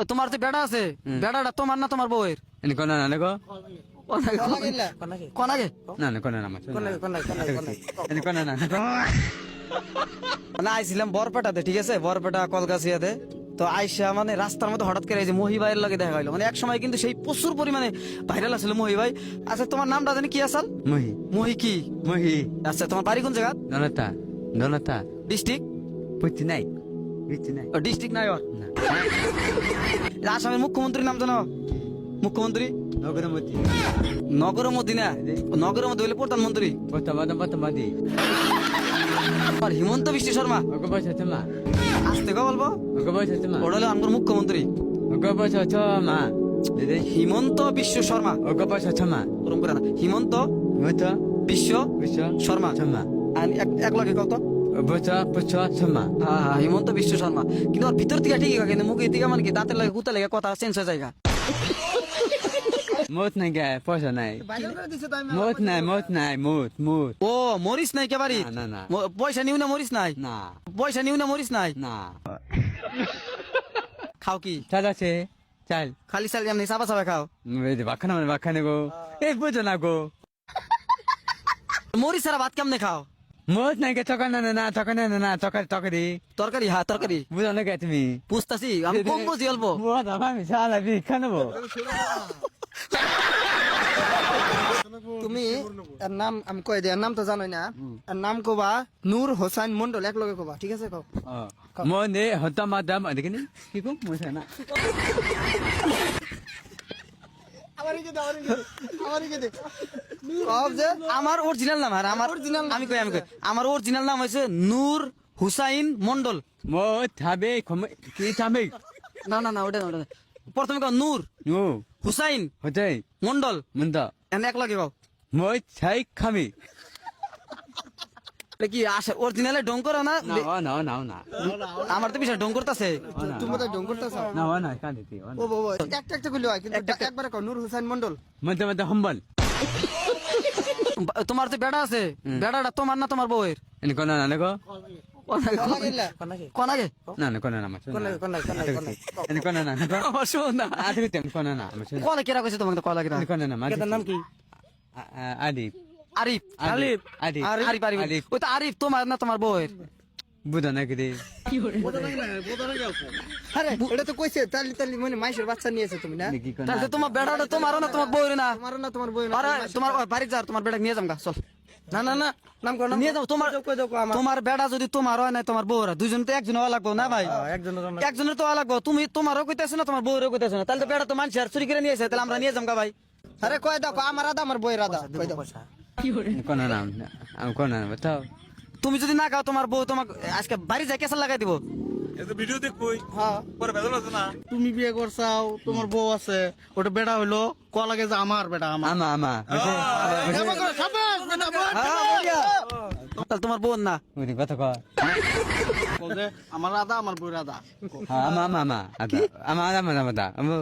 তোমার যে বেড়া আছে বেড়াটা তোমার না তোমার বউয়ের? এনে কোন না নাকো কনাগে না না কোন না আমার এনে কোন না না আইছিলাম বরপেটাতে, ঠিক আছে, বরপেটা কলকাছিয়াতে। তো আইসা মানে রাস্তার মধ্যে হঠাৎ করে এই যে মহি ভাইয়ের লগে দেখা হইলো। মানে এক সময় কিন্তু সেই প্রচুর পরিমাণে ভাইরাল আছিল মহি ভাই। আচ্ছা তোমার নামটা জানি কি আসাল? মহি মহি কি? মহি আচ্ছা তোমার বাড়ি কোন জায়গা? দনতা দনতা ডিস্ট্রিক্ট? পুতি নাই পুতি নাই ডিস্ট্রিক্ট নাই ওর? না আসামের মুখ্যমন্ত্রীর নাম জানো? মুখ্যমন্ত্রী নগরমতি নগরমতি না, নগরমতি হইলে প্রধানমন্ত্রী। পতমাদি আর হিমন্ত বিশ্ব শর্মা। ওকে বসে তোমা আসতে কে বলবো? ওকে বসে তোমা ওটা হলো আমার মুখ্যমন্ত্রী ওকে বসে তোমা দিদি হিমন্ত বিশ্ব শর্মা। ওকে বসে তোমা ওরকম করে না, হিমন্ত মতো বিশ্ব বিশ্ব শর্মা। তোমা আর এক লগে কত? বসা বসা তোমা হ্যাঁ হ্যাঁ, হিমন্ত বিশ্ব শর্মা। কিন্তু ওর ভিতর থেকে ঠিকই, কিন্তু মুখের দিকে মানে কি দাঁতের লাগে কুতা লাগে কথা চেঞ্জ হয়ে যায়। মত নাই গে পয়সা নাই মত নাই মত নাই মত মত ও মরিস নাই কে বাড়ি? না না পয়সা নিউ না মরিস নাই? না পয়সা নিউ না মরিস নাই? না খাও কি? চাল আছে চাল খালি চাল এমনি চাপা চাপা খাও? বাখানা মানে বাখানে গো এই বুঝো না গো মরিস ছাড়া ভাত কেমনে খাও? মত নাই গে চকা না না চকা না না চকারি তরকারি তরকারি? হ্যাঁ তরকারি বুঝো না গে তুমি বুঝতাছি, আমি কম বুঝি অল্প। বুঝা আমি সালা বি খানবো তুমি এর নাম আমি কই দিই, এর নাম তো জানোই না। এর নাম কবা নূর হোসেন মন্ডল, এক লগে কবা, ঠিক আছে? কও মনে হতা মাদাম দেখিনি কি কো মশা না কও যে আমার অরিজিনাল নাম, আর আমার Original নাম আমি কই আমার অরিজিনাল নাম হইছে নূর হুসাইন মন্ডল। মত হবে কি থামবে না না না, ওটা না, ওটা না। প্রথমে কও নূর নো হুসাইন হতে মন্ডল, মন্দা এনে এক লগে কও। মই ছাই খামি এটা কি আসে অরিজিনালে ডং করো না? না না না না আমার তো বিষয় ডং করতেছে। তুমি তো ডং করতেছ। না না কাঁদিতি ও বাবা, একটা একটা কইলো হয়, কিন্তু একবারে কও নূর হোসেন মন্ডল। মধ্যে মধ্যে হম্বল তোমার যে বেড়া আছে বেড়াটা তোমার না তোমার বউয়ের? এনে কোন না নাকো কনাগে না না কোন না আমার এনে কোন না নাকো শোন না, আদি তেম কোন না আমার কলা কেরা কইছে তোমাকে? কলা কেরা? কোন না আমার নাম কি? আদি আরিফ। আরিফ আদি আরিফ আরিফ, ওই তো আরিফ তোমার না তোমার বউয়ের? বুঝা না কি আরে এটা তো কইছে তালি তালি মানে মাইশের বাচ্চা নিয়েছে তুমি না? কি কোন তাহলে তোমার বেড়াটা তোমারও না তোমার বউয়ের না? তোমার না তোমার বই না? আরে তোমার বাড়ি যা, তোমার বেড়া নিয়ে যাম গা, চল। না না না, নাম কর না, নিয়ে যাও। তোমার কই দাও আমার তোমার বেড়া যদি তোমার হয় না তোমার বউরা, দুজন তো একজন হওয়া লাগবো না ভাই? একজনের তো হওয়া লাগবো। তুমি তোমারও কইতেছো না তোমার বউরও কইতেছো না, তাহলে তো বেড়া তো মানুষ আর চুরি করে নিয়েছে, তাহলে আমরা নিয়ে যাম গা ভাই। আরে কই দাও, আমার আদা আমার বই রাদা, কই দাও। কোন না আমি কোন না बताओ তুমি যদি না খাও তোমার বউ তোমাকে আজকে বাড়ি যায় কেসা লাগাই দিব। ভিডিও দেখবই হ্যাঁ, পরে বেদল আছে না। তুমি বিয়ে করছাও, তোমার বউ আছে, ওটা বেটা হইলো ক লাগে যে আমার বেটা আমার আমা আমা তাহলে তোমার বোন না? ওই কথা কয় কও যে আমার আদা আমার বই রাদা। আমা আমা আমা আমা আমা আমা আমা